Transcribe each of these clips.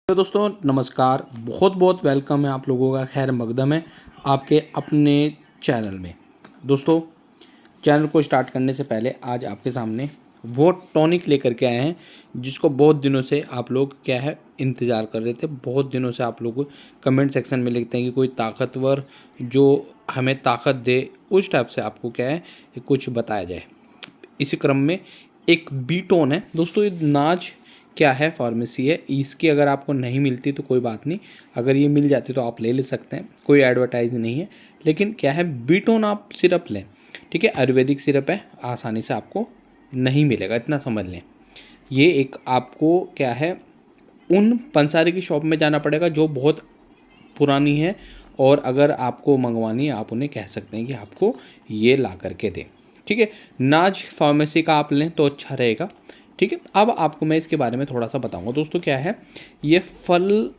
तो दोस्तों नमस्कार, बहुत बहुत वेलकम है आप लोगों का खैर मकदम है आपके अपने चैनल में। दोस्तों, चैनल को स्टार्ट करने से पहले आज आपके सामने वो टॉनिक लेकर के आए हैं जिसको बहुत दिनों से आप लोग क्या है इंतज़ार कर रहे थे। बहुत दिनों से आप लोग कमेंट सेक्शन में लिखते हैं कि कोई ताकतवर जो हमें ताकत दे, उस टाइप से आपको क्या है कुछ बताया जाए। इसी क्रम में एक बीटोन है दोस्तों, ये नाज क्या है फार्मेसी है, इसकी अगर आपको नहीं मिलती तो कोई बात नहीं, अगर ये मिल जाती तो आप ले सकते हैं, कोई एडवर्टाइज नहीं है। लेकिन क्या है, बीटोन आप सिरप लें, ठीक है, आयुर्वेदिक सिरप है, आसानी से आपको नहीं मिलेगा, इतना समझ लें। ये एक आपको क्या है उन पंसारी की शॉप में जाना पड़ेगा जो बहुत पुरानी है, और अगर आपको मंगवानी है आप उन्हें कह सकते हैं कि आपको ये ला करके दें, ठीक है। नाज फार्मेसी का आप लें तो अच्छा रहेगा, ठीक है। अब आपको मैं इसके बारे में थोड़ा सा बताऊंगा। दोस्तों क्या है, ये फल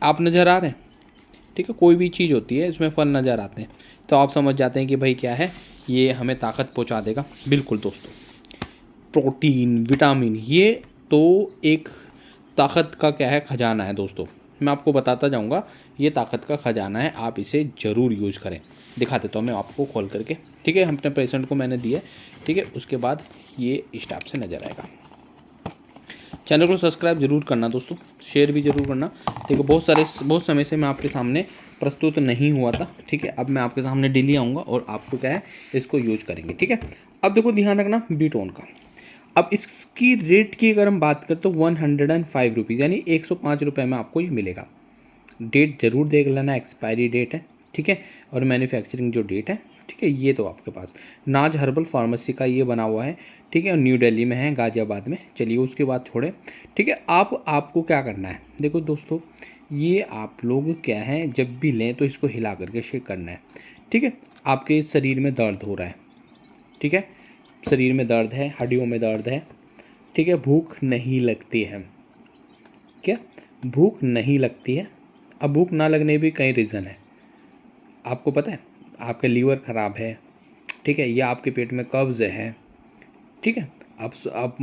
आप नज़र आ रहे हैं, ठीक है, कोई भी चीज़ होती है इसमें फल नज़र आते हैं तो आप समझ जाते हैं कि भाई क्या है, ये हमें ताकत पहुंचा देगा। बिल्कुल दोस्तों, प्रोटीन विटामिन ये तो एक ताकत का क्या है खजाना है दोस्तों, मैं आपको बताता जाऊंगा। ये ताकत का खजाना है, आप इसे ज़रूर यूज करें। दिखा देता हूँ मैं आपको खोल करके, ठीक है। हम अपने पेशेंट को मैंने दिया, ठीक है, उसके बाद ये इस टाइप से नज़र आएगा। चैनल को सब्सक्राइब जरूर करना दोस्तों, शेयर भी जरूर करना। देखो बहुत समय से मैं आपके सामने प्रस्तुत नहीं हुआ था, ठीक है। अब मैं आपके सामने डेली आऊँगा और आपको क्या है इसको यूज करेंगे, ठीक है। अब देखो ध्यान रखना बीटोन का। अब इसकी रेट की अगर हम बात करें तो 105 रुपीज़ यानी 105 रुपये में आपको ये मिलेगा। डेट ज़रूर देख लेना, एक्सपायरी डेट है, ठीक है, और मैन्युफैक्चरिंग जो डेट है, ठीक है, ये तो आपके पास नाज हर्बल फार्मेसी का ये बना हुआ है, ठीक है, और न्यू दिल्ली में है, गाज़ियाबाद में। चलिए उसके बाद छोड़े, ठीक है। आपको क्या करना है, देखो दोस्तों, ये आप लोग क्या है जब भी लें तो इसको हिला करके शेक करना है, ठीक है। आपके शरीर में दर्द हो रहा है, ठीक है, शरीर में दर्द है, हड्डियों में दर्द है, ठीक है, भूख नहीं लगती है, क्या भूख नहीं लगती है। अब भूख ना लगने भी कई रीज़न है, आपको पता है, आपका लीवर ख़राब है, ठीक है, या आपके पेट में कब्ज़ है, ठीक है, आप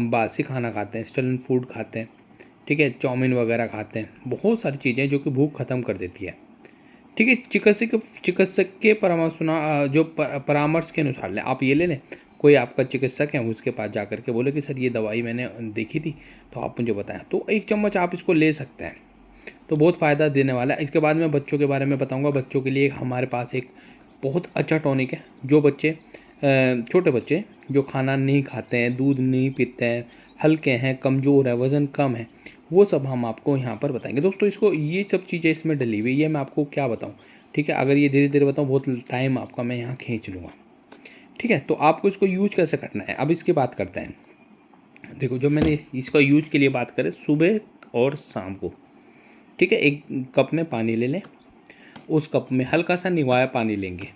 बासी खाना खाते हैं, स्टलन फूड खाते हैं, ठीक है, चाउमीन वगैरह खाते हैं, बहुत सारी चीज़ें जो कि भूख ख़त्म कर देती है, ठीक है। चिकित्सक के परामर्श के अनुसार लें, आप ये ले लें, कोई आपका चिकित्सक है उसके पास जा कर के बोले कि सर ये दवाई मैंने देखी थी तो आप मुझे बताएं, तो 1 चम्मच आप इसको ले सकते हैं, तो बहुत फ़ायदा देने वाला है। इसके बाद मैं बच्चों के बारे में बताऊंगा। बच्चों के लिए हमारे पास एक बहुत अच्छा टॉनिक है, जो बच्चे छोटे बच्चे जो खाना नहीं खाते हैं, दूध नहीं पीते हैं, हल्के हैं, कमज़ोर है, वज़न कम है, वो सब हम आपको यहाँ पर बताएंगे दोस्तों। इसको ये सब चीज़ें इसमें डली हुई है, मैं आपको क्या बताऊँ, ठीक है। अगर ये धीरे धीरे बताऊँ बहुत टाइम आपका मैं यहाँ खींच लूँगा, ठीक है। तो आपको इसको यूज कैसे करना है, अब इसकी बात करते हैं। देखो, जो मैंने इसका यूज के लिए बात करें, सुबह और शाम को, ठीक है, एक कप में पानी ले लें, उस कप में हल्का सा निवाया पानी लेंगे,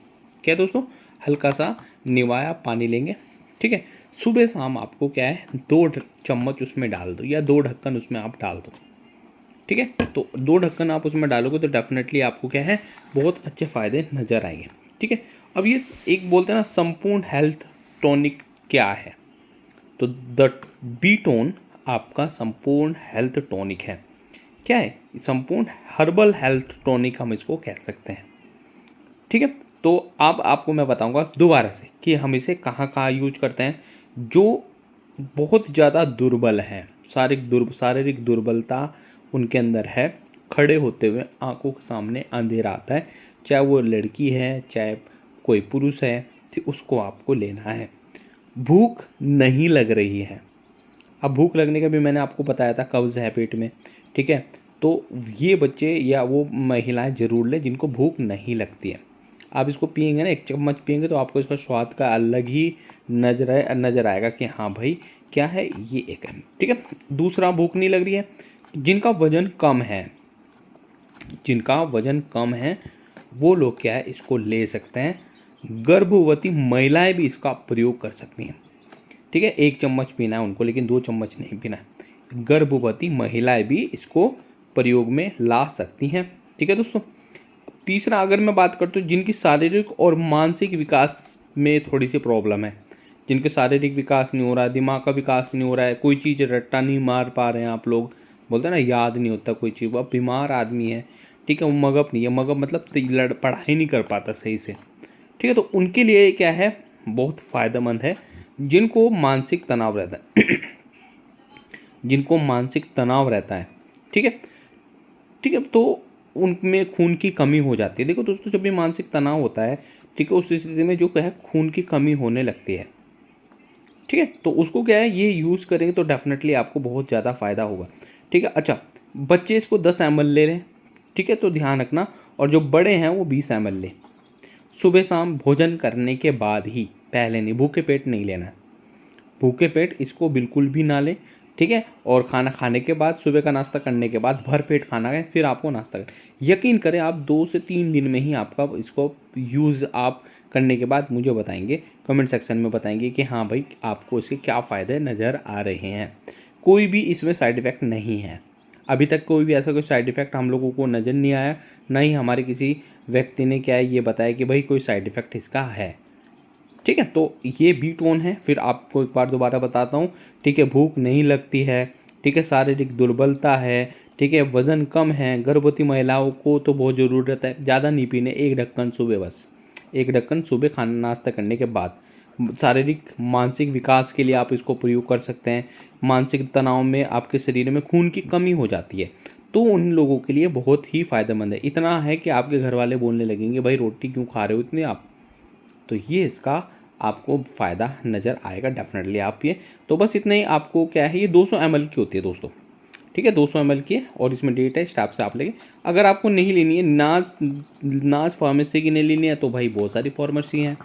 क्या दोस्तों, हल्का सा निवाया पानी लेंगे, ठीक है। सुबह शाम आपको क्या है 2 चम्मच उसमें डाल दो, या 2 ढक्कन उसमें आप डाल दो, ठीक है। तो 2 ढक्कन आप उसमें डालोगे तो डेफिनेटली आपको क्या है बहुत अच्छे फ़ायदे नज़र आएंगे, ठीक है। अब ये एक बोलते हैं ना संपूर्ण हेल्थ टॉनिक क्या है, तो द बीटोन आपका संपूर्ण हेल्थ टॉनिक है। क्या है, संपूर्ण हर्बल हेल्थ टॉनिक हम इसको कह सकते हैं, ठीक है। तो अब आपको मैं बताऊंगा दोबारा से कि हम इसे कहाँ कहाँ यूज करते हैं। जो बहुत ज़्यादा दुर्बल हैं, शारीरिक दुर्बलता उनके अंदर है, खड़े होते हुए आंखों के सामने अंधेरा आता है, चाहे वो लड़की है चाहे कोई पुरुष है, तो उसको आपको लेना है। भूख नहीं लग रही है, अब भूख लगने का भी मैंने आपको बताया था, कब्ज़ है पेट में, ठीक है। तो ये बच्चे या वो महिलाएं ज़रूर लें जिनको भूख नहीं लगती है। आप इसको पियेंगे ना, 1 चम्मच पियेंगे तो आपको इसका स्वाद का अलग ही नज़र आएगा कि हाँ भाई क्या है ये एक है, ठीक है। दूसरा, भूख नहीं लग रही है, जिनका वज़न कम है, जिनका वज़न कम है वो लोग क्या है इसको ले सकते हैं। गर्भवती महिलाएं भी इसका प्रयोग कर सकती हैं, ठीक है। 1 चम्मच पीना है उनको, लेकिन 2 चम्मच नहीं पीना है। गर्भवती महिलाएं भी इसको प्रयोग में ला सकती हैं, ठीक है दोस्तों। तीसरा, अगर मैं बात करता हूँ जिनकी शारीरिक और मानसिक विकास में थोड़ी सी प्रॉब्लम है, जिनके शारीरिक विकास नहीं हो रहा है, दिमाग का विकास नहीं हो रहा है, कोई चीज़ रट्टा नहीं मार पा रहे हैं आप लोग, बोलते हैं ना याद नहीं होता कोई चीज़। वो अब बीमार आदमी है, ठीक है, वो मगअप नहीं है, मगअप मतलब पढ़ाई नहीं कर पाता सही से, ठीक है, तो उनके लिए क्या है, बहुत फ़ायदेमंद है। जिनको मानसिक तनाव रहता है जिनको मानसिक तनाव रहता है, ठीक है, ठीक है, तो उनमें खून की कमी हो जाती है। देखो दोस्तों, जब भी मानसिक तनाव होता है, ठीक है, उस स्थिति में जो है खून की कमी होने लगती है, ठीक है, तो उसको क्या है, ये यूज़ करेंगे तो डेफिनेटली आपको बहुत ज़्यादा फ़ायदा होगा, ठीक है। अच्छा, बच्चे इसको 10 ml ले लें, ठीक है, तो ध्यान रखना, और जो बड़े हैं वो 20 ml लें। सुबह शाम भोजन करने के बाद ही, पहले नहीं, भूखे पेट नहीं लेना है। भूखे पेट इसको बिल्कुल भी ना लें, ठीक है, और खाना खाने के बाद, सुबह का नाश्ता करने के बाद भर पेट खाना है, फिर आपको नाश्ता करें। यकीन करें, आप 2 से 3 दिन में ही आपका इसको यूज़ आप करने के बाद मुझे बताएंगे, कमेंट सेक्शन में बताएंगे कि हाँ भाई, आपको इसके क्या फ़ायदे नज़र आ रहे हैं। कोई भी इसमें साइड इफ़ेक्ट नहीं है। अभी तक कोई भी ऐसा कोई साइड इफ़ेक्ट हम लोगों को नज़र नहीं आया, ना ही हमारे किसी व्यक्ति ने क्या है ये बताया कि भाई कोई साइड इफ़ेक्ट इसका है, ठीक है। तो ये बी टोन है। फिर आपको एक बार दोबारा बताता हूँ, ठीक है, भूख नहीं लगती है, ठीक है, शारीरिक दुर्बलता है, ठीक है, वज़न कम है, गर्भवती महिलाओं को तो बहुत ज़रूरत है, ज़्यादा नहीं पीने, 1 ढक्कन सुबह, बस 1 ढक्कन सुबह खाना नाश्ता करने के बाद। शारीरिक मानसिक विकास के लिए आप इसको प्रयोग कर सकते हैं। मानसिक तनाव में आपके शरीर में खून की कमी हो जाती है, तो उन लोगों के लिए बहुत ही फ़ायदेमंद है। इतना है कि आपके घर वाले बोलने लगेंगे, भाई रोटी क्यों खा रहे हो इतनी आप। तो ये इसका आपको फ़ायदा नज़र आएगा डेफिनेटली। आप ये तो बस इतना ही, आपको क्या है, ये 200 ml की होती है दोस्तों, ठीक है, 200 ml की है, और इसमें डेट है, स्टाफ से आप लेंगे। अगर आपको नहीं लेनी है, नाज फार्मेसी की नहीं लेनी है, तो भाई बहुत सारी फार्मेसी हैं,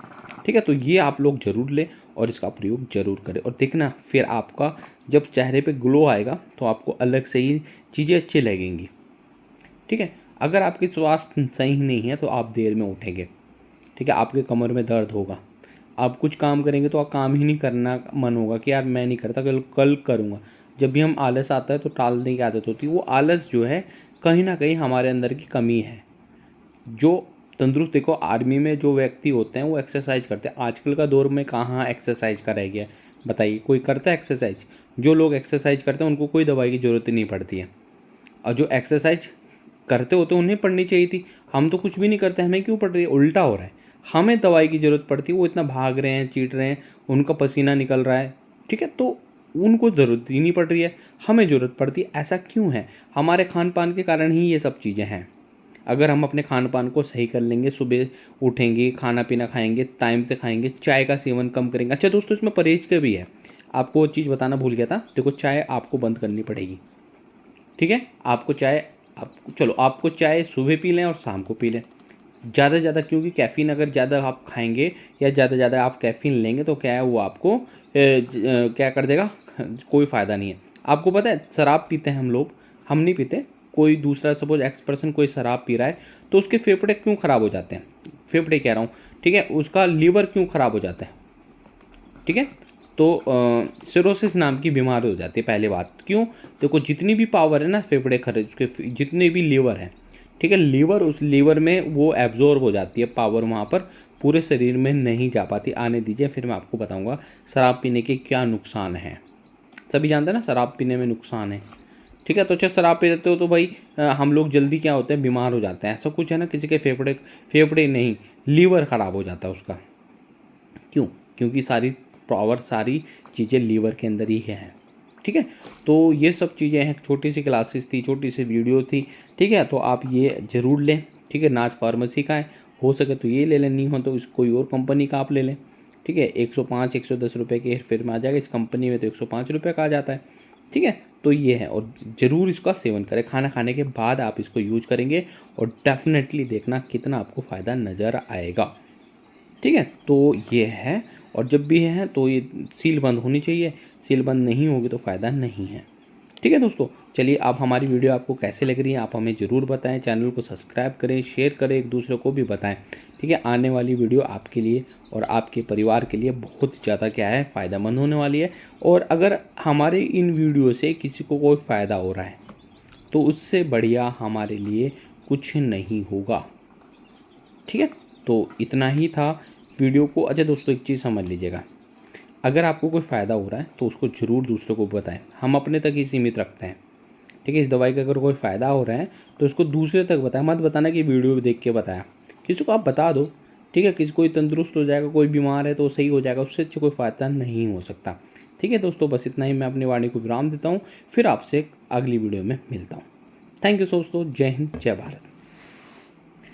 ठीक है, तो ये आप लोग ज़रूर लें और इसका प्रयोग ज़रूर करें, और देखना फिर आपका जब चेहरे पे ग्लो आएगा तो आपको अलग से ही चीज़ें अच्छी लगेंगी, ठीक है। अगर आपकी स्वास्थ्य सही नहीं है तो आप देर में उठेंगे, ठीक है, आपके कमर में दर्द होगा, आप कुछ काम करेंगे तो आप काम ही नहीं करना मन होगा कि यार मैं नहीं करता, कल कल करूँगा। जब भी हम आलस आता है तो टालने की आदत होती है। वो आलस जो है, कहीं ना कहीं हमारे अंदर की कमी है। जो तंदुरुस्त, देखो आर्मी में जो व्यक्ति होते हैं वो एक्सरसाइज करते हैं। आजकल का दौर में कहाँ एक्सरसाइज का रह गया, बताइए, कोई करता है एक्सरसाइज? जो लोग एक्सरसाइज करते हैं उनको कोई दवाई की ज़रूरत ही नहीं पड़ती है, और जो एक्सरसाइज करते होते उन्हें पढ़नी चाहिए थी। हम तो कुछ भी नहीं करते, हमें क्यों पड़ रही है? उल्टा हो रहा है, हमें दवाई की ज़रूरत पड़ती है। वो इतना भाग रहे हैं, चीट रहे हैं, उनका पसीना निकल रहा है, ठीक है, तो उनको ज़रूरत ही नहीं पड़ रही है, हमें ज़रूरत पड़ती है। ऐसा क्यों है? हमारे खान पान के कारण ही ये सब चीज़ें हैं। अगर हम अपने खान पान को सही कर लेंगे, सुबह उठेंगे, खाना पीना खाएंगे, टाइम से खाएंगे, चाय का सेवन कम करेंगे। अच्छा दोस्तों, इसमें परहेज का भी है, आपको वो चीज़ बताना भूल गया था। देखो, चाय आपको बंद करनी पड़ेगी, ठीक है, आपको चाय, आपको चलो, आपको चाय सुबह पी लें और शाम को पी लें, ज़्यादा से ज़्यादा, क्योंकि कैफ़ीन अगर ज़्यादा आप खाएंगे या ज़्यादा से ज़्यादा आप कैफ़ीन लेंगे तो क्या है, वो आपको क्या कर देगा, कोई फ़ायदा नहीं है। आपको पता है, शराब पीते हैं हम लोग, हम नहीं पीते, कोई दूसरा, सपोज एक्स पर्सन कोई शराब पी रहा है, तो उसके फेफड़े क्यों ख़राब हो जाते हैं? फेफड़े कह रहा हूँ, ठीक है, उसका लीवर क्यों ख़राब हो जाता है, ठीक है, तो सिरोसिस नाम की बीमारी हो जाती है। पहले बात, क्यों? देखो, जितनी भी पावर है ना फेफड़े खर्च, उसके जितने भी लीवर हैं, ठीक है, लीवर, उस लीवर में वो एब्जॉर्ब हो जाती है पावर, वहाँ पर पूरे शरीर में नहीं जा पाती। आने दीजिए, फिर मैं आपको बताऊंगा शराब पीने के क्या नुकसान हैं। सभी जानते हैं ना शराब पीने में नुकसान है, ठीक है। तो अच्छा, शराब पी लेते हो तो भाई हम लोग जल्दी क्या होते हैं, बीमार हो जाते हैं, ऐसा कुछ है ना। किसी के फेफड़े फेफड़े नहीं, लीवर ख़राब हो जाता है उसका। क्यों? क्योंकि सारी पावर, सारी चीज़ें लीवर के अंदर ही हैं, ठीक है। तो ये सब चीज़ें हैं, छोटी सी क्लासेस थी, छोटी सी वीडियो थी, ठीक है, तो आप ये ज़रूर लें, ठीक है। नाज फार्मेसी का है, हो सके तो ये ले लें, नहीं हो तो इस कोई और कंपनी का आप ले लें, ठीक है। 105 110 रुपये के फिर में आ जाएगा, इस कंपनी में तो 105 रुपये का आ जाता है, ठीक है। तो ये है, और ज़रूर इसका सेवन करें, खाना खाने के बाद आप इसको यूज करेंगे और डेफिनेटली देखना कितना आपको फ़ायदा नज़र आएगा, ठीक है। तो ये है, और जब भी है तो ये सील बंद होनी चाहिए, सील बंद नहीं होगी तो फ़ायदा नहीं है, ठीक है दोस्तों। चलिए, आप हमारी वीडियो आपको कैसे लग रही है आप हमें ज़रूर बताएं, चैनल को सब्सक्राइब करें, शेयर करें, एक दूसरे को भी बताएं, ठीक है। आने वाली वीडियो आपके लिए और आपके परिवार के लिए बहुत ज़्यादा क्या है, फ़ायदेमंद होने वाली है। और अगर हमारे इन वीडियो से किसी को कोई फ़ायदा हो रहा है तो उससे बढ़िया हमारे लिए कुछ नहीं होगा, ठीक है। तो इतना ही था वीडियो को। अच्छा दोस्तों, एक चीज़ समझ लीजिएगा, अगर आपको कोई फ़ायदा हो रहा है तो उसको ज़रूर दूसरों को बताएं। हम अपने तक ही सीमित रखते हैं, ठीक है। इस दवाई का अगर कोई फ़ायदा हो रहा है तो उसको दूसरे तक बताएं, मत बताना कि वीडियो देख के बताया। किसी को आप बता दो, ठीक है। किसी कोई तंदुरुस्त हो जाएगा, कोई बीमार है तो सही हो जाएगा, उससे अच्छा कोई फ़ायदा नहीं हो सकता। ठीक है दोस्तों, बस इतना ही मैं अपनी वाणी को विराम देता हूँ। फिर आपसे अगली वीडियो में मिलता हूँ। थैंक यू दोस्तों। जय हिंद, जय भारत।